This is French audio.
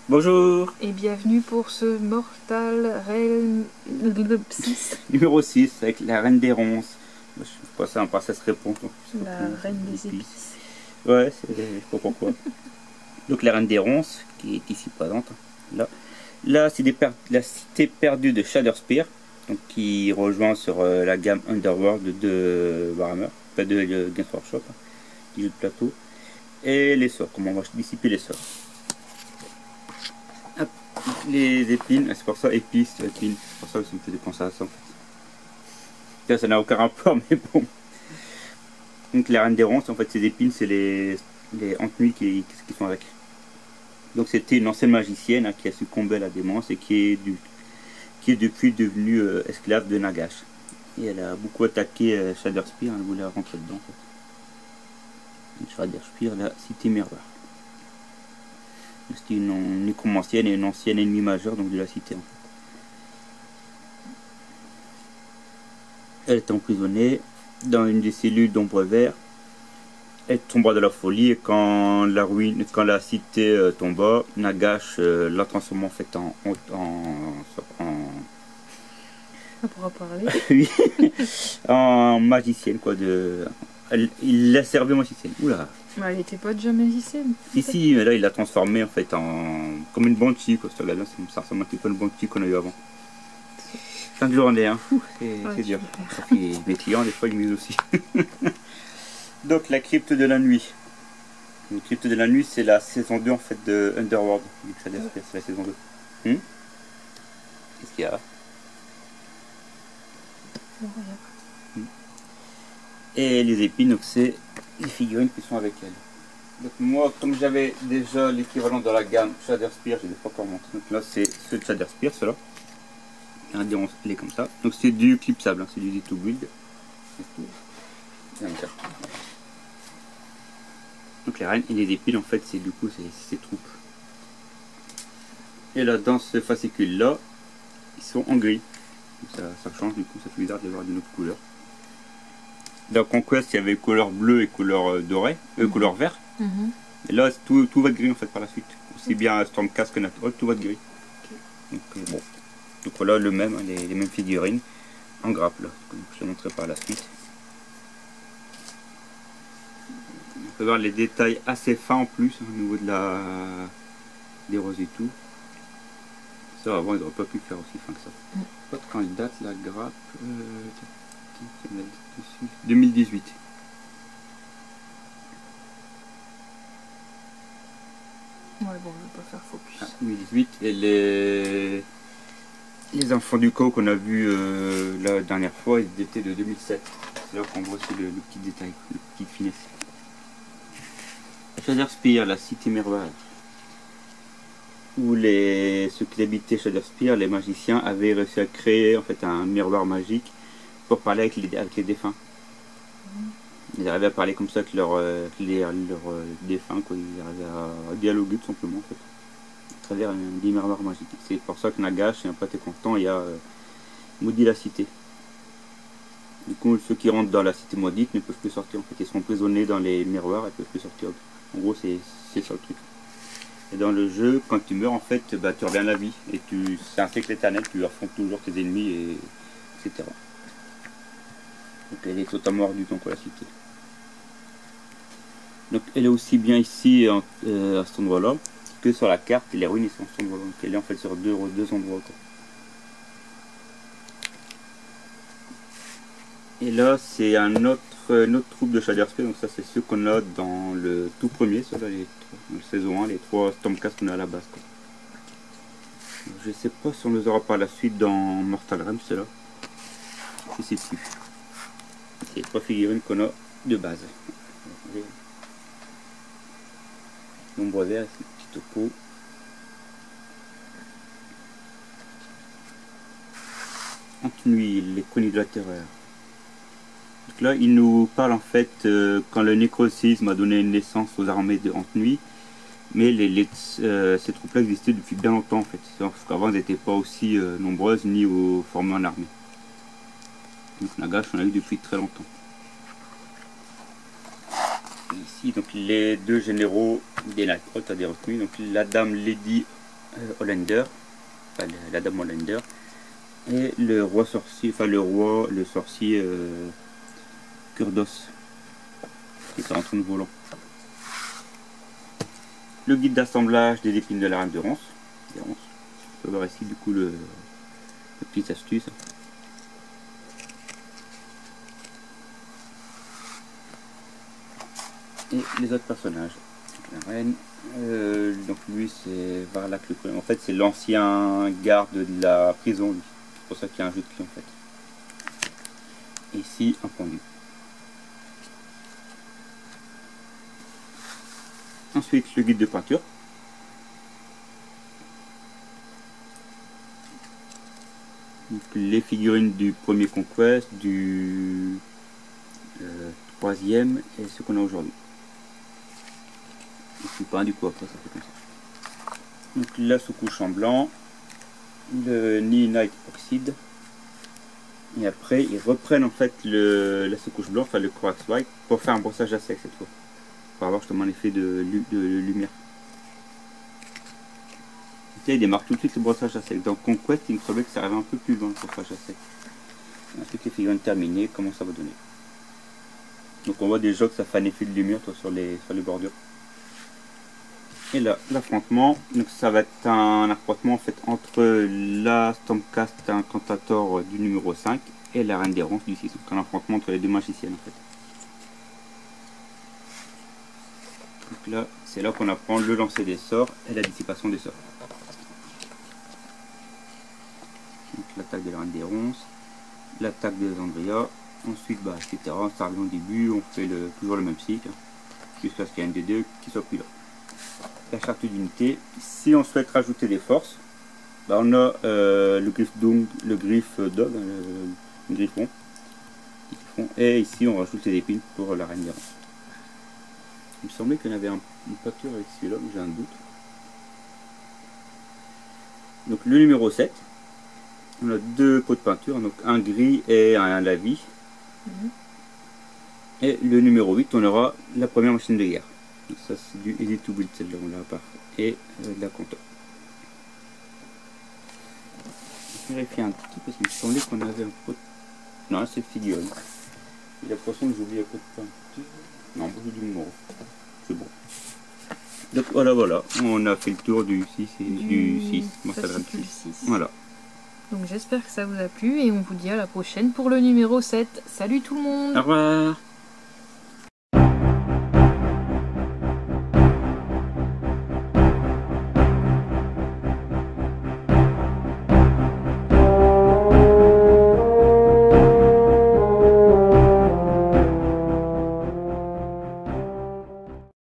Bonjour. Et bienvenue pour ce Mortal Realm 6. Numéro 6 avec la reine des ronces. Je sais pas ça, ça se répond. La reine des épices. Ouais, je sais pas pourquoi. Donc la reine des ronces, qui est ici présente. Là c'est la cité perdue de Shadowspear, donc qui rejoint sur la gamme Underworld de Warhammer, pas de Games Workshop, qui joue de plateau. Et les sorts, comment on va dissiper les sorts. Hop, les épines, c'est pour ça épices, épines, c'est pour ça que ça me faisait penser à ça en fait. Ça n'a aucun rapport, mais bon. Donc les reines des ronces, en fait ces épines, c'est les Antnuits qui sont avec. Donc c'était une ancienne magicienne hein, qui a succombé à la démence et qui est depuis devenue esclave de Nagash. Et elle a beaucoup attaqué Shadowspear, elle voulait rentrer dedans en fait. Shadowspear, la cité miroir. C'était une nécromancienne et une ancienne ennemie majeure donc de la cité en fait. Elle est emprisonnée dans une des cellules d'ombre vert. Elle tombera de la folie et quand la cité tomba, Nagash la transforma en fait On pourra parler. oui, en magicienne quoi il l'a servi magicienne. Oula. Mais elle était pas déjà magicienne. Si, mais là il l'a transformée en fait comme une banshee quoi. Ça ressemble un petit peu à une banshee qu'on a eu avant. 5 journées hein. C'est dur. Ça fait mes clients des fois ils me disent aussi. Donc la crypte de la nuit. La crypte de la nuit c'est la saison 2 en fait de Underworld. C'est la saison 2. Qu'est-ce qu'il y a? Et les épines, donc c'est les figurines qui sont avec elle. Donc moi, comme j'avais déjà l'équivalent de la gamme Shadowspear, je ne l'ai pas encore montré. Donc là c'est ce de Shadowspear, cela. Il est comme ça. Donc c'est du clipsable, hein, c'est du easy to build. Donc les reines et les épines en fait c'est du coup ces troupes. Et là dans ce fascicule là, ils sont en gris. Donc ça change du coup, ça fait bizarre de les voir d'une autre couleur. Dans Conquest il y avait couleur bleue et couleur dorée, couleur vert. Et là tout va être gris en fait par la suite. Aussi bien Stormcast que Natural, tout va être gris. Donc bon. Donc voilà le même, hein, les mêmes figurines en grappe là, comme je te montrerai par la suite. On peut voir les détails assez fins en plus hein, au niveau des roses et tout. Ça avant ils n'auraient pas pu faire aussi fin que ça. Pas de quand il date la grappe 2018. Ouais bon je vais pas faire focus. Ah, 2018 et les enfants du co qu'on a vu la dernière fois ils étaient de 2007. C'est là qu'on voit aussi le petit détail, le petit finesse. Shadowspear, la cité miroir, où ceux qui habitaient Shadowspear, les magiciens, avaient réussi à créer en fait un miroir magique pour parler avec les défunts. Ils arrivaient à parler comme ça avec leurs défunts, quoi. Ils arrivaient à dialoguer tout simplement en fait, à travers des miroirs magiques. C'est pour ça que Nagash, et un pâté constant, il y a maudit la cité. Du coup, ceux qui rentrent dans la cité maudite ne peuvent plus sortir en fait. Ils sont emprisonnés dans les miroirs et ne peuvent plus sortir. En gros, c'est ça le truc. Et dans le jeu, quand tu meurs, en fait, bah, tu reviens à la vie. Et c'est un cycle éternel, tu affrontes toujours tes ennemis, etc. Donc elle est totalement hors du temps pour la cité. Donc elle est aussi bien ici, à cet endroit-là, que sur la carte. Les ruines sont à cet endroit-là. Donc elle est en fait sur deux endroits. Quoi. Et là, c'est une autre troupe de Shadowspear. Donc ça, c'est ceux qu'on a dans le tout premier, ça, là, dans la saison 1, les 3 Stormcast qu'on a à la base. Quoi. Je sais pas si on les aura par la suite dans Mortal Realm, ceux-là. Je sais plus. C'est les 3 figurines qu'on a de base. L'ombre vert, c'est le petit topo. Antnuits, les chroniques de la terreur. Donc là, il nous parle en fait quand le nécrocisme a donné naissance aux armées de Antnuits, mais ces troupes-là existaient depuis bien longtemps en fait. Parce qu'avant, elles n'étaient pas aussi nombreuses ni formées en armée. Donc Nagash, on a eu depuis très longtemps. Et ici, donc les deux généraux des Night Holt à des retenues, donc la dame Lady Hollander, enfin la dame Hollander, et le roi sorcier, enfin le sorcier Kurdos, qui est en train de volant. Le guide d'assemblage des épines de la reine de Rance. On peut voir ici du coup le petite astuce. Et les autres personnages. Donc, la reine, donc lui c'est Varlac le Cruel. En fait c'est l'ancien garde de la prison lui. C'est pour ça qu'il y a un jeu de clé en fait. Ici un pendu. Ensuite le guide de peinture. Donc, les figurines du premier Conquest, du troisième et ce qu'on a aujourd'hui. Je suis pas du coup après ça fait comme ça. Donc la sous-couche en blanc, le Night Oxide, et après ils reprennent en fait la sous-couche blanche, enfin le Corax White, pour faire un brossage à sec cette fois, pour avoir justement l'effet de lumière. Et il démarre tout de suite le brossage à sec. Dans Conquest il me semblait que ça arrivait un peu plus loin le brossage à sec. Ensuite les figurines terminées, comment ça va donner. Donc on voit déjà que ça fait un effet de lumière sur les bordures. Et là, l'affrontement, donc ça va être un affrontement en fait entre la Stormcast Incantator du numéro 5 et la Reine des Ronces du 6. Donc un affrontement entre les deux magiciennes en fait. Donc là, c'est là qu'on apprend le lancer des sorts et la dissipation des sorts. Donc l'attaque de la Reine des Ronces, l'attaque de Zandria, ensuite etc. Ça arrive au début, on fait toujours le même cycle, jusqu'à ce qu'il y ait un des deux qui soit plus là. La charte d'unité, si on souhaite rajouter des forces, on a le griffe dog, le griffon, et ici on rajoute les épines pour la reine des ronces. Il me semblait qu'il y en avait une peinture avec celui-là, mais j'ai un doute. Donc le numéro 7, on a deux pots de peinture, donc un gris et un lavis. Et le numéro 8, on aura la première machine de guerre. Donc ça c'est du Easy to Build, celle-là on l'a à part. Et de la compta. Je vais vérifier un petit parce qu'il me semblait qu'on avait un pot de... Non, c'est figurine. J'ai l'impression que j'ai oublié un pot de peinture. Non, beaucoup du numéro. C'est bon. Donc voilà, on a fait le tour du 6 et du 6. Fascicule 6. Voilà. Donc j'espère que ça vous a plu et on vous dit à la prochaine pour le numéro 7. Salut tout le monde! Au revoir!